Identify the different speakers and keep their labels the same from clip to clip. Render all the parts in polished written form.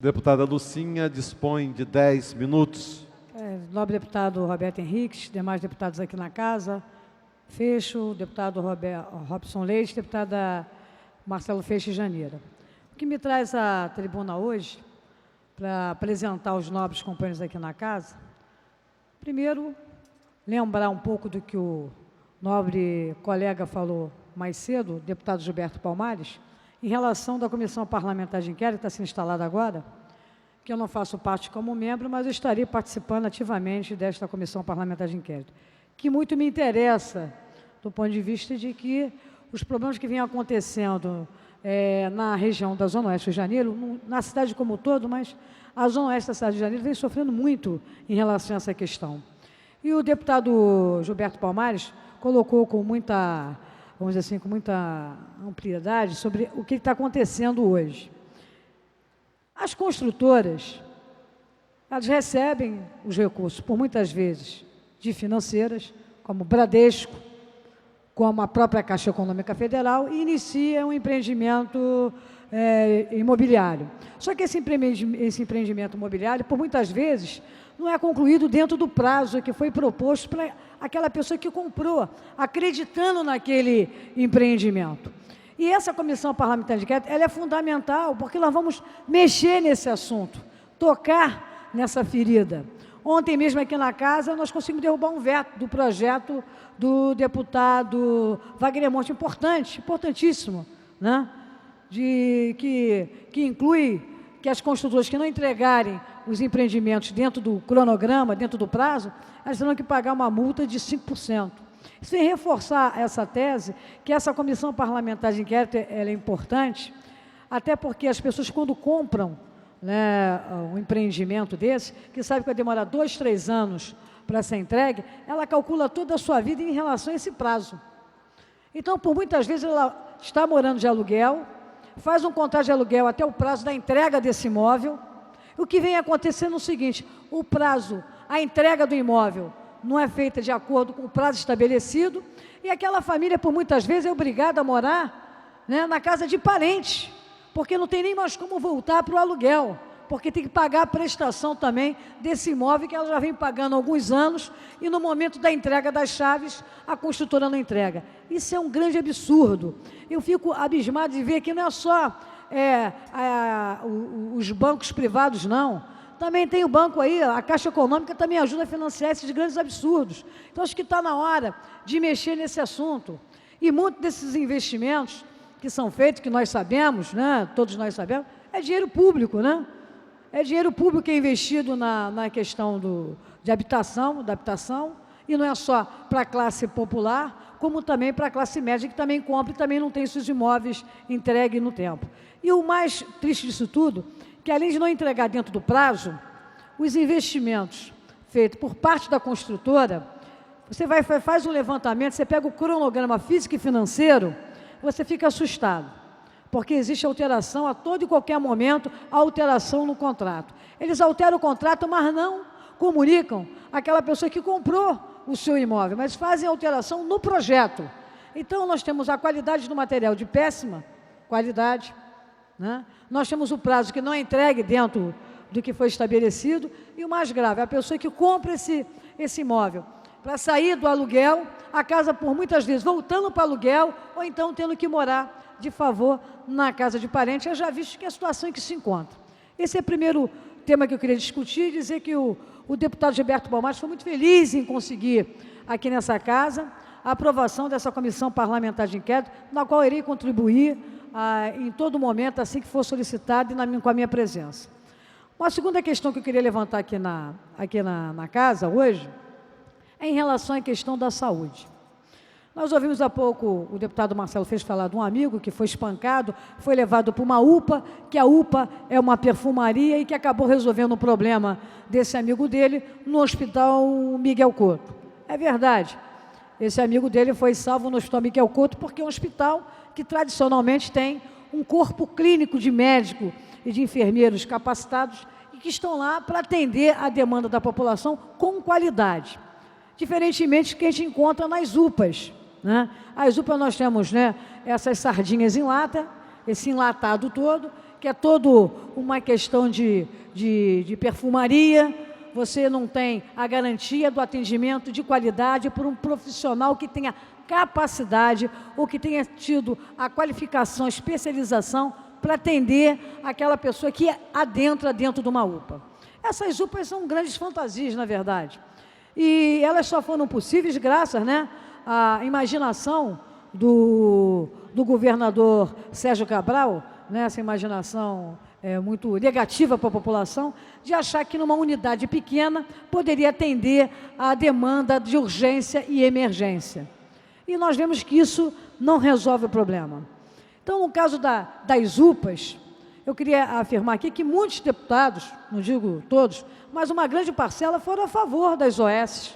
Speaker 1: Deputada Lucinha dispõe de 10 minutos.
Speaker 2: Nobre deputado Roberto Henriques, demais deputados aqui na casa, Fecho, deputado Robson Leite, deputada Marcelo Feixe Janeira. O que me traz à tribuna hoje, para apresentar os nobres companheiros aqui na casa, primeiro, lembrar um pouco do que o nobre colega falou mais cedo, o deputado Gilberto Palmares, em relação da Comissão Parlamentar de Inquérito, que está sendo instalada agora, que eu não faço parte como membro, mas eu estarei participando ativamente desta Comissão Parlamentar de Inquérito, que muito me interessa, do ponto de vista de que os problemas que vêm acontecendo na região da Zona Oeste do Rio de Janeiro, na cidade como um todo, mas a Zona Oeste da cidade de Janeiro vem sofrendo muito em relação a essa questão. E o deputado Gilberto Palmares colocou com muita, vamos dizer assim, com muita ampliedade sobre o que está acontecendo hoje. As construtoras, elas recebem os recursos, por muitas vezes, de financeiras, como Bradesco, como a própria Caixa Econômica Federal, e iniciam um empreendimento imobiliário. Só que esse empreendimento imobiliário, por muitas vezes, não é concluído dentro do prazo que foi proposto para aquela pessoa que comprou, acreditando naquele empreendimento. E essa Comissão Parlamentar de Inquérito, ela é fundamental, porque nós vamos mexer nesse assunto, tocar nessa ferida. Ontem mesmo aqui na casa, nós conseguimos derrubar um veto do projeto do deputado Wagner Monte, importantíssimo, né? Que inclui que as construtoras que não entregarem os empreendimentos dentro do cronograma, dentro do prazo, elas terão que pagar uma multa de 5%. Sem reforçar essa tese, que essa Comissão Parlamentar de Inquérito ela é importante, até porque as pessoas, quando compram, né, um empreendimento desse, que sabe que vai demorar 2, 3 anos para ser entregue, ela calcula toda a sua vida em relação a esse prazo. Então, por muitas vezes, ela está morando de aluguel, faz um contrato de aluguel até o prazo da entrega desse imóvel. O que vem acontecendo é o seguinte: o prazo, a entrega do imóvel não é feita de acordo com o prazo estabelecido, e aquela família, por muitas vezes, é obrigada a morar, né, na casa de parentes, porque não tem nem mais como voltar para o aluguel, porque tem que pagar a prestação também desse imóvel que ela já vem pagando há alguns anos, e no momento da entrega das chaves, a construtora não entrega. Isso é um grande absurdo. Eu fico abismado de ver que não é só os bancos privados, não. Também tem o banco aí, a Caixa Econômica também ajuda a financiar esses grandes absurdos. Então, acho que está na hora de mexer nesse assunto. E muitos desses investimentos que são feitos, que nós sabemos, né, todos nós sabemos, é dinheiro público, né? É dinheiro público que é investido na questão da habitação, e não é só para a classe popular, como também para a classe média, que também compra e também não tem seus imóveis entregues no tempo. E o mais triste disso tudo, que além de não entregar dentro do prazo, os investimentos feitos por parte da construtora, você faz um levantamento, você pega o cronograma físico e financeiro, você fica assustado, porque existe alteração a todo e qualquer momento, alteração no contrato. Eles alteram o contrato, mas não comunicam àquela pessoa que comprou o seu imóvel, mas fazem alteração no projeto. Então, nós temos a qualidade do material de péssima qualidade, né? Nós temos o prazo que não é entregue dentro do que foi estabelecido, e o mais grave, a pessoa que compra esse imóvel para sair do aluguel, a casa, por muitas vezes, voltando para o aluguel, ou então tendo que morar de favor na casa de parente, eu já visto que é a situação em que se encontra. Esse é o primeiro tema que eu queria discutir, e dizer que o deputado Gilberto Palmares foi muito feliz em conseguir, aqui nessa casa, a aprovação dessa Comissão Parlamentar de Inquérito, na qual irei contribuir em todo momento, assim que for solicitado, e com a minha presença. Uma segunda questão que eu queria levantar aqui na casa, hoje, é em relação à questão da saúde. Nós ouvimos há pouco o deputado Marcelo Feixe falar de um amigo que foi espancado, foi levado para uma UPA, que a UPA é uma perfumaria, e que acabou resolvendo o problema desse amigo dele no Hospital Miguel Couto. É verdade, esse amigo dele foi salvo no Hospital Miguel Couto, porque é um hospital que tradicionalmente tem um corpo clínico de médico e de enfermeiros capacitados, e que estão lá para atender a demanda da população com qualidade, diferentemente do que a gente encontra nas UPAs, né? As UPAs nós temos, né, essas sardinhas em lata, esse enlatado todo, que é todo uma questão de perfumaria, você não tem a garantia do atendimento de qualidade por um profissional que tenha capacidade ou que tenha tido a qualificação, a especialização para atender aquela pessoa que adentra dentro de uma UPA. Essas UPAs são grandes fantasias, na verdade. E elas só foram possíveis graças, né, à imaginação do governador Sérgio Cabral, né, essa imaginação muito negativa para a população, de achar que numa unidade pequena poderia atender à demanda de urgência e emergência. E nós vemos que isso não resolve o problema. Então, no caso das UPAs, eu queria afirmar aqui que muitos deputados, não digo todos, mas uma grande parcela foram a favor das OS.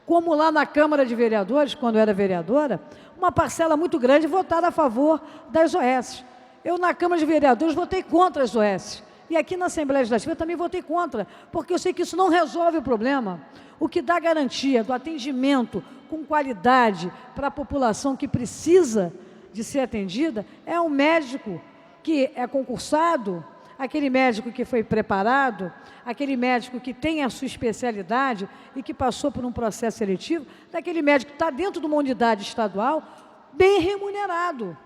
Speaker 2: Como lá na Câmara de Vereadores, quando eu era vereadora, uma parcela muito grande votaram a favor das OS. Eu, na Câmara de Vereadores, votei contra as OS. E aqui na Assembleia Legislativa também votei contra, porque eu sei que isso não resolve o problema. O que dá garantia do atendimento com qualidade para a população que precisa de ser atendida é um médico que é concursado, aquele médico que foi preparado, aquele médico que tem a sua especialidade e que passou por um processo seletivo, daquele médico que está dentro de uma unidade estadual, bem remunerado.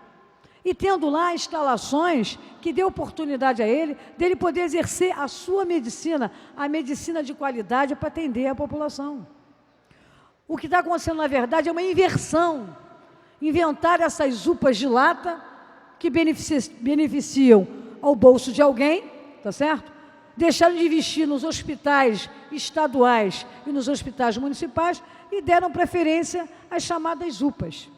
Speaker 2: E tendo lá instalações que dê oportunidade a ele, dele poder exercer a sua medicina, a medicina de qualidade para atender a população. O que está acontecendo, na verdade, é uma inversão. Inventar essas UPAs de lata que beneficiam ao bolso de alguém, tá certo? Deixaram de investir nos hospitais estaduais e nos hospitais municipais e deram preferência às chamadas UPAs.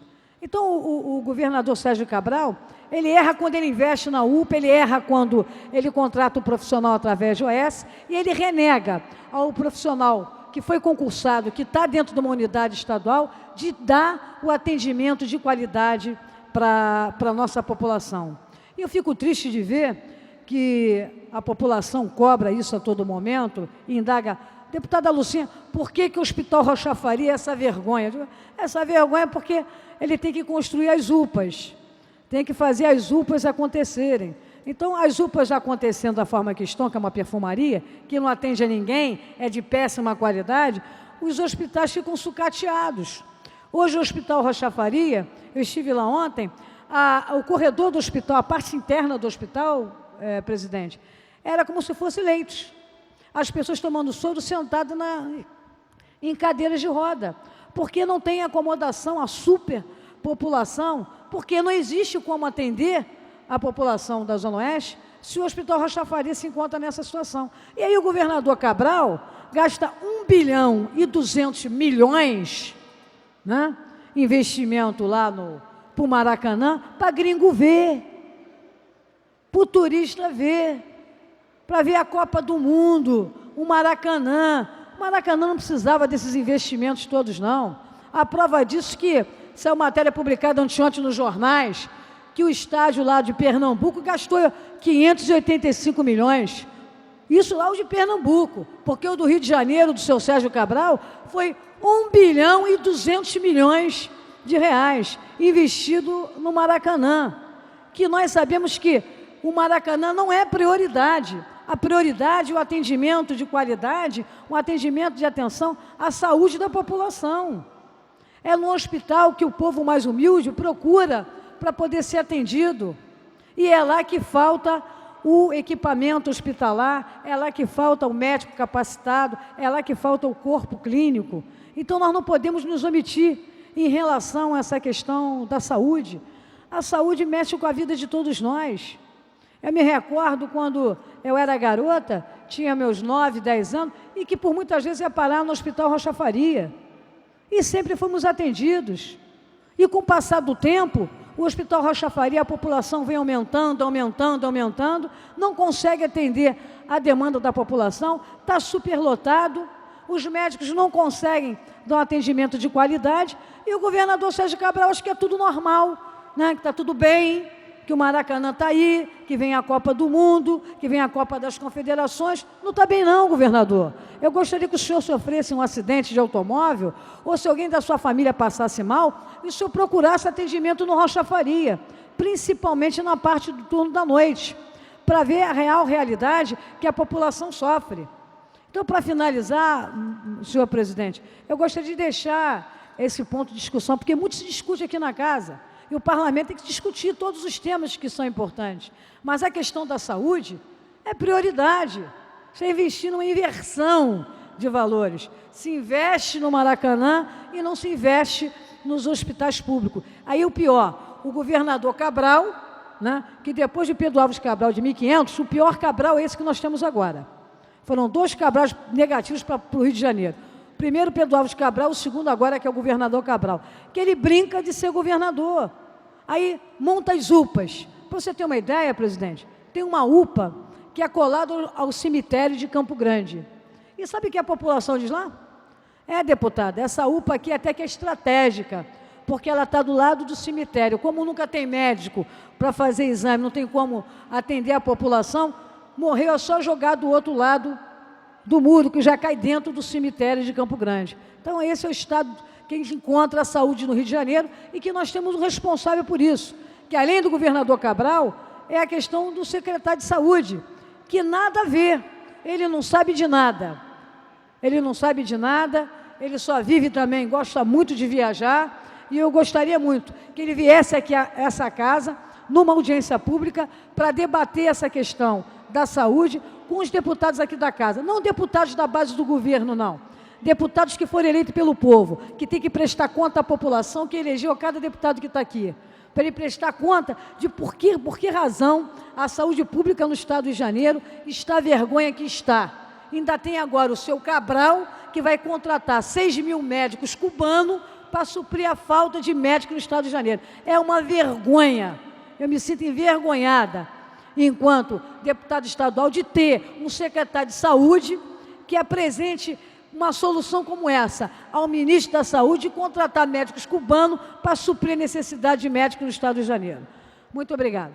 Speaker 2: Então, o governador Sérgio Cabral, ele erra quando ele investe na UPA, ele erra quando ele contrata o profissional através de OS e ele renega ao profissional que foi concursado, que está dentro de uma unidade estadual, de dar o atendimento de qualidade para a nossa população. E eu fico triste de ver que a população cobra isso a todo momento e indaga, deputada Lucinha, por que o Hospital Rocha Faria é essa vergonha? Essa vergonha é porque ele tem que construir as UPAs, tem que fazer as UPAs acontecerem. Então, as UPAs acontecendo da forma que estão, que é uma perfumaria, que não atende a ninguém, é de péssima qualidade, os hospitais ficam sucateados. Hoje, o Hospital Rocha Faria, eu estive lá ontem, o corredor do hospital, a parte interna do hospital, presidente, era como se fosse leitos. As pessoas tomando soro sentadas em cadeiras de roda, porque não tem acomodação, a superpopulação, porque não existe como atender a população da Zona Oeste se o Hospital Rocha Faria se encontra nessa situação. E aí o governador Cabral gasta 1,2 bilhão, né, investimento lá para o Maracanã, para gringo ver, para o turista ver, para ver a Copa do Mundo, o Maracanã. O Maracanã não precisava desses investimentos todos, não. A prova disso que saiu matéria publicada ontem nos jornais, que o estádio lá de Pernambuco gastou 585 milhões. Isso lá o de Pernambuco, porque o do Rio de Janeiro, do seu Sérgio Cabral, foi 1,2 bilhão de reais investido no Maracanã, que nós sabemos que o Maracanã não é prioridade. A prioridade é o atendimento de qualidade, o atendimento de atenção à saúde da população. É no hospital que o povo mais humilde procura para poder ser atendido. E é lá que falta o equipamento hospitalar, é lá que falta o médico capacitado, é lá que falta o corpo clínico. Então, nós não podemos nos omitir em relação a essa questão da saúde. A saúde mexe com a vida de todos nós. Eu me recordo quando eu era garota, tinha meus 9, 10 anos, e que por muitas vezes ia parar no Hospital Rocha Faria. E sempre fomos atendidos. E com o passar do tempo, o Hospital Rocha Faria, a população vem aumentando, não consegue atender a demanda da população, está superlotado, os médicos não conseguem dar um atendimento de qualidade, e o governador Sérgio Cabral acha que é tudo normal, né? Que está tudo bem, que o Maracanã está aí, que vem a Copa do Mundo, que vem a Copa das Confederações. Não está bem não, governador. Eu gostaria que o senhor sofresse um acidente de automóvel, ou se alguém da sua família passasse mal, e o senhor procurasse atendimento no Rocha Faria, principalmente na parte do turno da noite, para ver a real realidade que a população sofre. Então, para finalizar, senhor presidente, eu gostaria de deixar esse ponto de discussão, porque muito se discute aqui na casa, e o parlamento tem que discutir todos os temas que são importantes. Mas a questão da saúde é prioridade. Você investir numa inversão de valores. Se investe no Maracanã e não se investe nos hospitais públicos. Aí o pior, o governador Cabral, né, que depois de Pedro Álvares Cabral de 1500, o pior Cabral é esse que nós temos agora. Foram 2 Cabrais negativos para o Rio de Janeiro. O primeiro, Pedro Álvares Cabral, o segundo agora, que é o governador Cabral, que ele brinca de ser governador. Aí monta as UPAs. Para você ter uma ideia, presidente, tem uma UPA que é colada ao cemitério de Campo Grande. E sabe o que a população diz lá? Deputada, essa UPA aqui até que é estratégica, porque ela está do lado do cemitério. Como nunca tem médico para fazer exame, não tem como atender a população, morreu, é só jogar do outro lado do muro, que já cai dentro do cemitério de Campo Grande. Então, esse é o estado que a gente encontra a saúde no Rio de Janeiro e que nós temos um responsável por isso, que além do governador Cabral, é a questão do secretário de saúde, que nada a ver, ele não sabe de nada. Ele não sabe de nada, ele só vive também, gosta muito de viajar, e eu gostaria muito que ele viesse aqui a essa casa, numa audiência pública, para debater essa questão da saúde com os deputados aqui da casa. Não deputados da base do governo, não. Deputados que foram eleitos pelo povo, que tem que prestar conta à população que elegeu cada deputado que está aqui. Para ele prestar conta de por que razão a saúde pública no Estado do Rio de Janeiro está a vergonha que está. Ainda tem agora o seu Cabral, que vai contratar 6.000 médicos cubanos para suprir a falta de médicos no Estado do Rio de Janeiro. É uma vergonha. Eu me sinto envergonhada, enquanto deputado estadual, de ter um secretário de saúde que apresente uma solução como essa ao ministro da Saúde e contratar médicos cubanos para suprir a necessidade de médicos no Estado do Rio de Janeiro. Muito obrigada.